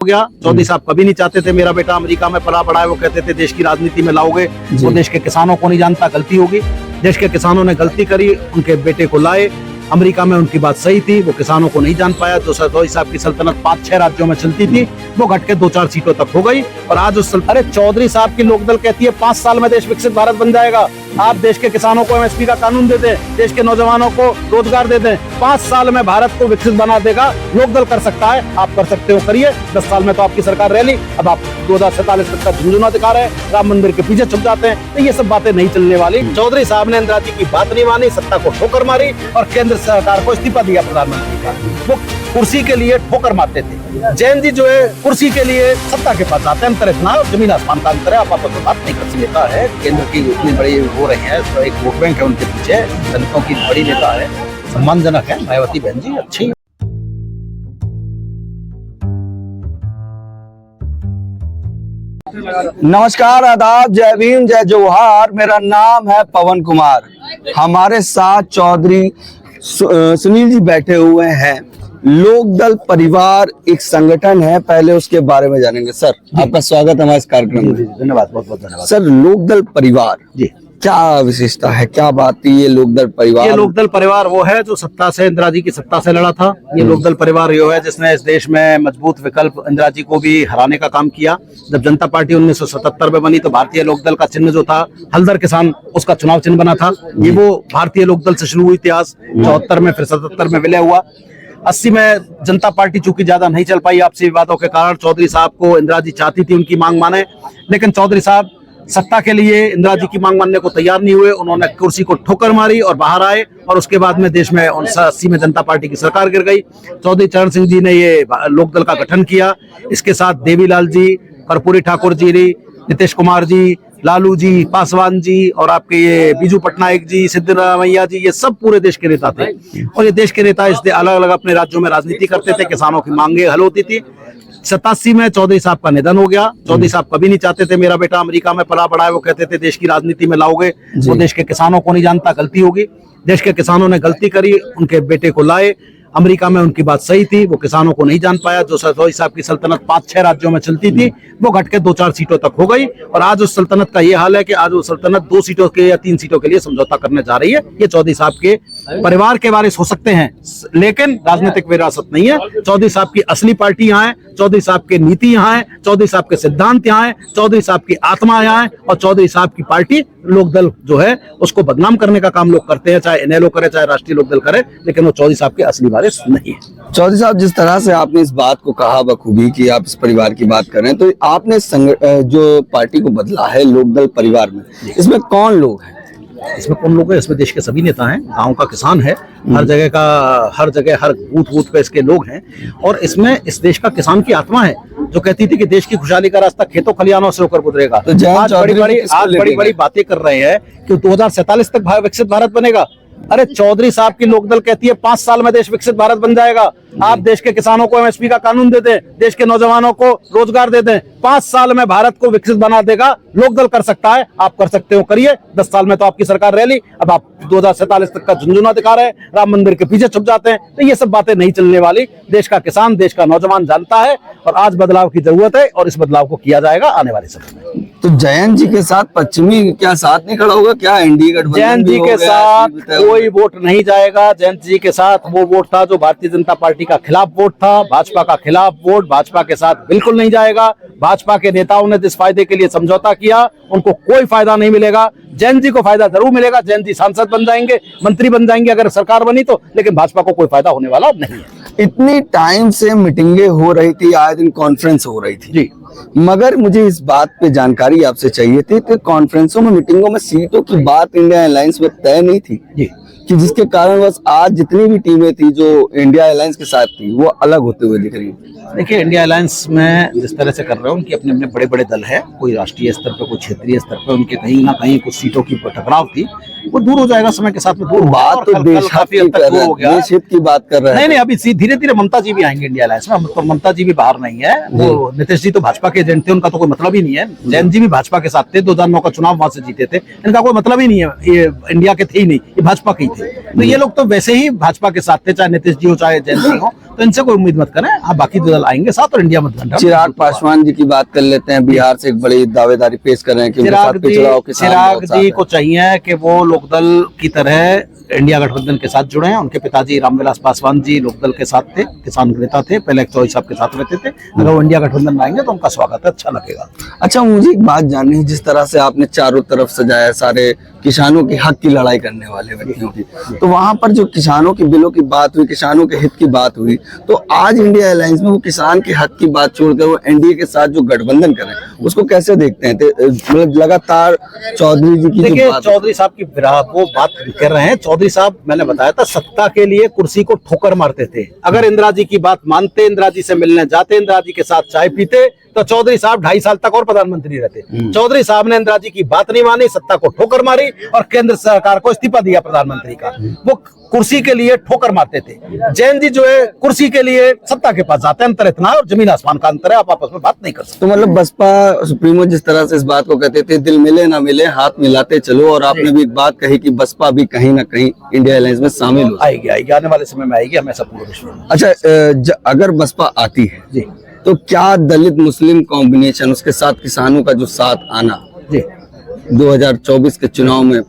हो गया। चौधरी साहब कभी नहीं चाहते थे मेरा बेटा अमेरिका में पला बढ़ा है। वो कहते थे देश की राजनीति में लाओगे, वो देश के किसानों को नहीं जानता, गलती होगी। देश के किसानों ने गलती करी, उनके बेटे को लाए अमेरिका में। उनकी बात सही थी, वो किसानों को नहीं जान पाया। जो चौधरी साहब की सल्तनत 5-6 राज्यों में चलती थी, वो घट के 2-4 सीटों तक हो गई। और आज उस अरे चौधरी साहब की लोकदल कहती है 5 साल में देश विकसित भारत बन जाएगा। आप देश के किसानों को एमएसपी का कानून दे दें, देश के नौजवानों को रोजगार दे दें, 5 साल में भारत को विकसित बना देगा। लोकदल कर सकता है, आप कर सकते हो, करिए। 10 साल में तो आपकी सरकार रह ली, अब आप 2047 तक का झुंझुना दिखा रहे हैं, राम मंदिर के पीछे छुप जाते हैं। तो ये सब बातें नहीं चलने वाली। चौधरी साहब ने इंदिरा जी की बात नहीं मानी, सत्ता को ठोकर मारी और केंद्र सरकार को इस्तीफा दिया प्रधानमंत्री का। वो कुर्सी के लिए ठोकर मारते थे। जैन जी जो है कुर्सी के लिए सत्ता के पास आते हैं। अंतर इतना जमीन आसमान का अंतर है। आप आपस में बात नहीं कर सकता है। केंद्र की इतनी बड़ी हो रही है, तो एक वोट बैंक है उनके पीछे, दलितों की बड़ी नेता है, सम्मानजनक है मायावती बहन जी, अच्छी। नमस्कार, आदाब, जय भीम, जय जोहार। मेरा नाम है पवन कुमार। हमारे साथ चौधरी सुनील जी बैठे हुए हैं। लोकदल परिवार एक संगठन है, पहले उसके बारे में जानेंगे। सर, आपका स्वागत हमारे इस कार्यक्रम में। धन्यवाद, बहुत बहुत धन्यवाद। सर, लोकदल परिवार जी क्या विशेषता है, क्या बात है ये लोकदल परिवार? ये लोकदल परिवार वो है जो सत्ता से, इंदिरा जी की सत्ता से लड़ा था। ये लोकदल परिवार यो है जिसने इस देश में मजबूत विकल्प इंदिरा जी को भी हराने का काम किया। जब जनता पार्टी 1977 में बनी तो भारतीय लोकदल का चिन्ह जो था हलदर किसान, उसका चुनाव चिन्ह बना था। ये वो भारतीय लोकदल से शुरू हुई इतिहास। 74 में, फिर 77 में विलय हुआ। 80 में जनता पार्टी चूंकि ज्यादा नहीं चल पाई आपसी विवादों के कारण, चौधरी साहब को इंदिरा जी चाहती थी उनकी मांग माने, लेकिन चौधरी साहब सत्ता के लिए इंदिरा जी की मांग मानने को तैयार नहीं हुए। उन्होंने कुर्सी को ठोकर मारी और बाहर आए, और उसके बाद में देश में 80 में जनता पार्टी की सरकार गिर गई। चौधरी चरण सिंह जी ने ये लोकदल का गठन किया। इसके साथ देवीलाल जी, कर्पूरी ठाकुर जी, नीतीश कुमार जी, लालू जी, पासवान जी और आपके ये बीजू पटनायक जी, सिद्धरामैया जी, ये सब पूरे देश के नेता थे। और ये देश के नेता इसलिए अलग अलग अपने राज्यों में राजनीति करते थे, किसानों की मांगे हल होती थी। 87 में चौधरी साहब का निधन हो गया। चौधरी साहब कभी नहीं चाहते थे मेरा बेटा अमेरिका में पला बढ़ा है। वो कहते थे देश की राजनीति में लाओगे, वो देश के किसानों को नहीं जानता, गलती होगी। देश के किसानों ने गलती करी, उनके बेटे को लाए अमेरिका में। उनकी बात सही थी, वो किसानों को नहीं जान पाया। जो चौधरी साहब की सल्तनत 5-6 राज्यों में चलती थी, वो घट के 2-4 सीटों तक हो गई। और आज उस सल्तनत का ये हाल है कि आज वो सल्तनत 2 सीटों के या 3 सीटों के लिए समझौता करने जा रही है। ये चौधरी साहब के परिवार के वारिस हो सकते हैं, लेकिन राजनीतिक विरासत नहीं है। चौधरी साहब की असली पार्टी यहाँ है, चौधरी साहब की नीति यहाँ है, चौधरी साहब के सिद्धांत यहाँ है, चौधरी साहब की आत्मा यहाँ है। और चौधरी साहब की पार्टी लोकदल जो है उसको बदनाम करने का काम लोग करते हैं, चाहे इनेलो करे, चाहे राष्ट्रीय लोकदल करे, लेकिन वो चौधरी साहब के असली वारिस नहीं है। चौधरी साहब, जिस तरह से आपने इस बात को कहा बखूबी कि आप इस परिवार की बात कर रहे हैं, तो आपने जो पार्टी को बदला है लोकदल परिवार में, इसमें कौन लोग हैं? इसमें कौन लोग हैं? इसमें देश के सभी नेता हैं, गांव का किसान है, हर जगह हर बूथ पे इसके लोग हैं। और इसमें इस देश का किसान की आत्मा है जो कहती थी कि देश की खुशहाली का रास्ता खेतों खलियानों से होकर गुजरेगा। तो आज बड़ी बड़ी बातें कर रहे हैं कि 2047 तक विकसित भारत बनेगा। अरे चौधरी साहब की लोकदल कहती है 5 साल में देश विकसित भारत बन जाएगा। आप देश के किसानों को एमएसपी का कानून दे दें, देश के नौजवानों को रोजगार दे दें, 5 साल में भारत को विकसित बना देगा। लोकदल कर सकता है, आप कर सकते हो, करिए। 10 साल में तो आपकी सरकार रह ली, अब आप 2047 तक का झुंझुना दिखा रहे हैं, राम मंदिर के पीछे छुप जाते हैं। तो ये सब बातें नहीं चलने वाली। देश का किसान, देश का नौजवान जानता है और आज बदलाव की जरूरत है, और इस बदलाव को किया जाएगा आने वाले समय में। तो जयंत जी के साथ पश्चिमी क्या साथ नहीं खड़ा होगा? क्या एनडीए गठबंधन? जयंत जी के साथ कोई वोट नहीं जाएगा। जयंत जी के साथ वो वोट था जो भारतीय जनता पार्टी का खिलाफ वोट था, भाजपा का खिलाफ वोट, भाजपा के साथ बिल्कुल नहीं जाएगा। भाजपा के नेताओं ने जिस फायदे के लिए समझौता किया, उनको कोई फायदा नहीं मिलेगा। जयंत जी को फायदा जरूर मिलेगा, जयंत जी सांसद बन जाएंगे, मंत्री बन जाएंगे अगर सरकार बनी तो, लेकिन भाजपा को कोई फायदा होने वाला नहीं है। इतनी टाइम से मीटिंगें हो रही थी, आए दिन कॉन्फ्रेंस हो रही थी जी, मगर मुझे इस बात पे जानकारी आपसे चाहिए थी कि कॉन्फ्रेंसों में, मीटिंगों में सीटों की बात इंडिया अलायंस में तय नहीं थी जी, कि जिसके कारण बस आज जितनी भी टीमें थी जो इंडिया अलायंस के साथ थी वो अलग होते हुए दिख रही है। देखिए, इंडिया अलायंस में जिस तरह से कर रहे हो, उनके अपने अपने बड़े बड़े दल है, कोई राष्ट्रीय स्तर पे, कोई क्षेत्रीय स्तर पे, उनके कहीं ना कहीं कुछ सीटों की टकराव थी, वो दूर हो जाएगा समय के साथ में। दूर बात तो देश हित की बात कर रहे हैं। नहीं, अभी धीरे धीरे ममता जी भी आएंगे इंडिया अलायंस में। तो ममता जी भी बाहर नहीं है, वो नीतीश जी तो भाजपा के एजेंट थे, उनका तो कोई मतलब ही नहीं है। जैन जी भी भाजपा के साथ थे, 2009 का चुनाव वहां से जीते थे, इनका कोई मतलब ही नहीं है, ये इंडिया के थे ही नहीं, ये भाजपा के ही थे। तो ये लोग तो वैसे ही भाजपा के साथ थे, चाहे नीतीश जी हो चाहे जैन जी हो। तो इनसे कोई उम्मीद मत करें। हाँ, बाकी दो दल आएंगे साथ और इंडिया गठबंधन। चिराग पासवान जी की बात कर लेते हैं, बिहार से एक बड़ी दावेदारी पेश कर रहे हैं कि उनके साथ पिछड़ा हो किसान चिराग बहुत साथ जी है। को चाहिए कि वो लोकदल की तरह इंडिया गठबंधन के साथ जुड़े हैं। उनके पिताजी रामविलास पासवान जी लोकदल के साथ थे, किसान नेता थे, पहले चौधरी साहब के साथ रहते थे। अगर वो इंडिया गठबंधन में आएंगे तो उनका स्वागत है, अच्छा लगेगा। अच्छा, मुझे एक बात जाननी है, जिस तरह से आपने चारों तरफ सजाया सारे किसानों के हक की लड़ाई करने वाले व्यक्तियों की, तो वहां पर जो किसानों के बिलों की बात हुई, किसानों के हित की बात हुई, तो आज इंडिया अलायंस में वो किसान के हक की बात छोड़कर वो एनडीए के साथ जो गठबंधन कर रहे हैं उसको कैसे देखते हैं? मतलब लगातार चौधरी जी की देखिए, जो बात चौधरी साहब की वो बात कर रहे हैं। चौधरी साहब, मैंने बताया था, सत्ता के लिए कुर्सी को ठोकर मारते थे। अगर इंदिरा जी की बात मानते, इंदिरा जी से मिलने जाते, इंदिरा जी के साथ चाय पीते, तो चौधरी साहब 2.5 साल तक और प्रधानमंत्री रहते। चौधरी साहब ने इंदिरा जी की बात नहीं मानी, सत्ता को ठोकर मारी और केंद्र सरकार को इस्तीफा दिया प्रधानमंत्री का। वो कुर्सी के लिए ठोकर मारते थे। जैन जी जो है कुर्सी के लिए सत्ता के पास जाते हैं। अंतर इतना और जमीन आसमान का अंतर है, आप आपस में बात नहीं कर सकते। तो मतलब बसपा सुप्रीमो जिस तरह से इस बात को कहते थे, दिल मिले ना मिले हाथ मिलाते चलो, और आपने भी एक बात कही कि बसपा भी कहीं ना कहीं इंडिया अलायंस में शामिल हो। आएगी, आने वाले समय में आएगी, हमें सब पूरा विश्वास। अच्छा, अगर बसपा आती है जी तो क्या दलित मुस्लिम कॉम्बिनेशन, उसके साथ किसानों का जो साथ आना जी 2024 के चुनाव में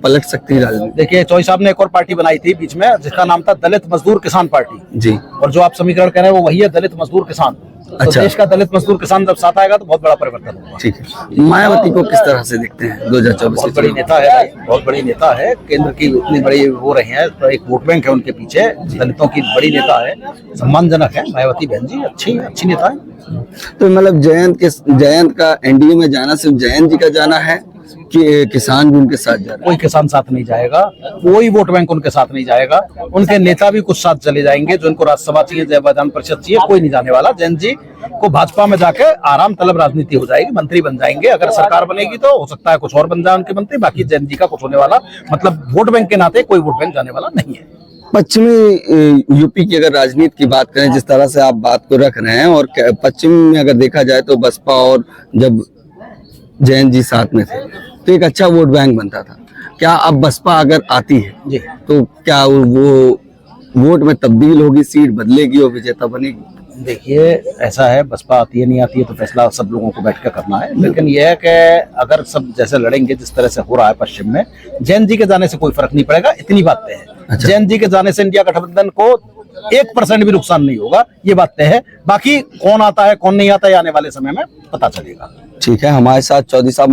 पलट सकती है राजनीति? देखिए, चौधरी साहब ने एक और पार्टी बनाई थी बीच में, जिसका नाम था दलित मजदूर किसान पार्टी। जी, और जो आप समीकरण कह रहे हैं वो वही है, दलित मजदूर किसान। तो अच्छा। देश का दलित मजदूर किसान जब साथ आएगा तो बहुत बड़ा परिवर्तन होगा। ठीक है। मायावती को किस तरह से देखते हैं 2024 बहुत बड़ी नेता है भाई, बहुत बड़ी नेता है। केंद्र की इतनी बड़ी हो रही है, तो एक वोट बैंक है उनके पीछे, दलितों की बड़ी नेता है, सम्मानजनक है मायावती बहन जी, अच्छी नेता है। तो मतलब जयंत का एनडीए में जाना सिर्फ जयंत जी का जाना है कि किसान भी उनके साथ जा रहे हैं? कोई किसान साथ नहीं जाएगा, कोई वोट बैंक उनके साथ नहीं जाएगा। उनके नेता भी कुछ साथ चले जाएंगे, जो इनको राज्यसभा चाहिए, जय विधान परिषद चाहिए, कोई नहीं जाने वाला। जैन जी को भाजपा में जाके आराम तलब राजनीति हो जाएगी, मंत्री बन जाएंगे। अगर सरकार बनेगी तो हो सकता है कुछ और बन जाए उनके मंत्री, बाकी जैन जी का कुछ होने वाला, मतलब वोट बैंक के नाते कोई वोट बैंक जाने वाला नहीं है। पश्चिमी यूपी की अगर राजनीति की बात करें, जिस तरह से आप बात को रख रहे हैं, और पश्चिम में अगर देखा जाए तो बसपा और जब जैन जी साथ में थे तो एक अच्छा वोट बैंक बनता था। क्या अब बसपा अगर आती है जी, तो क्या वो वोट में तब्दील होगी, सीट बदलेगी और विजेता बनेगी? देखिए, ऐसा है, बसपा आती है नहीं आती है तो फैसला सब लोगों को बैठ कर करना है। लेकिन यह है कि अगर सब जैसे लड़ेंगे जिस तरह से हो रहा है पश्चिम में, जैन जी के जाने से कोई फर्क नहीं पड़ेगा, इतनी बात तय है। अच्छा। जैन जी के जाने से इंडिया गठबंधन को 1% भी नुकसान नहीं होगा, ये बात तय है। बाकी कौन आता है कौन नहीं आता है आने वाले समय में पता चलेगा। ठीक है, हमारे साथ चौधरी साहब